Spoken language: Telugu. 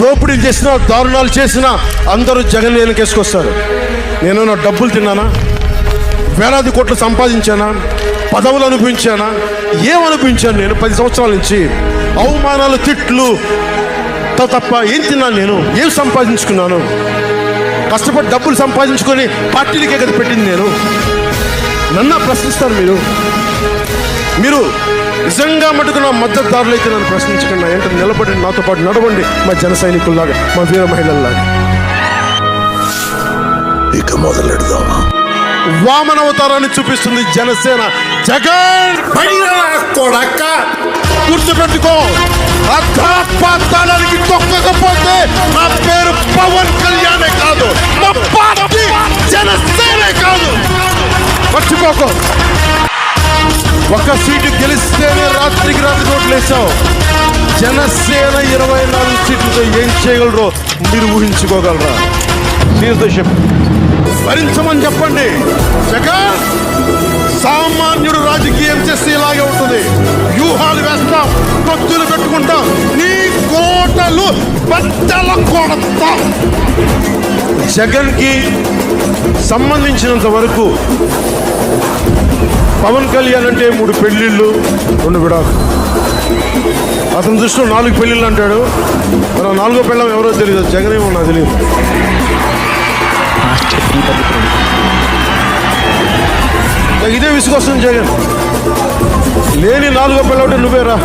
దోపిడీలు చేసినా, దారుణాలు చేసినా అందరూ జగన్ వెనకేసుకొస్తారు. నేను నా డబ్బులు తిన్నానా? వేలాది కోట్లు సంపాదించానా? పదవులు అనుభవించానా? ఏమనుభవించాను? నేను 10 సంవత్సరాల నుంచి అవమానాలు, తిట్లు తప్ప ఏం తిన్నాను? నేను ఏం సంపాదించుకున్నాను? కష్టపడి డబ్బులు సంపాదించుకొని పార్టీలకే కదా పెట్టింది నేను. నన్ను ప్రశ్నిస్తారు మీరు నిజంగా మటుకు నా మద్దతుదారులు అయితే నన్ను ప్రశ్నించకుండా ఏంటంటే నిలబడి నాతో పాటు నడవండి, మా జన సైనికుల్లాగా, మా వీర మహిళల్లాగా. ఇక మొదలెడదామా? వామనవతారాన్ని చూపిస్తుంది జనసేన. జగన్ కొడక గుర్తుపెట్టుకో, అధాపాతాళానికి తొక్కకపోతే నా పేరు పవన్ కళ్యాణే కాదు, మా పార్టీ జనసేనే కాదు. మర్చిపోకో. ఒక సీటు గెలిస్తేనే రాత్రికి రాత్రి ఓట్లు వేసావు. జనసేన 24 సీట్లతో ఏం చేయగలరో మీరు ఊహించుకోగలరా? చెప్పు, భరించమని చెప్పండి. జగన్ సామాన్యుడు రాజకీయం చేస్తే ఇలాగే ఉంటుంది. వ్యూహాలు వేస్తాం, కొత్తులు పెట్టుకుంటాం, నీ కోటలు బద్దల కొడతాం. జగన్కి సంబంధించినంత వరకు పవన్ కళ్యాణ్ అంటే 3 పెళ్ళిళ్ళు 2 విడాకులు. అతని దృష్టిలో 4 పెళ్ళిళ్ళు అంటాడు. మన 4వ పెళ్ళం ఎవరో తెలియదు, జగన్ ఏమో నాకు తెలియదు. ఇదే విసుగొస్తుంది జగన్. లేని 4వ పెళ్ళం అంటే నువ్వేరా.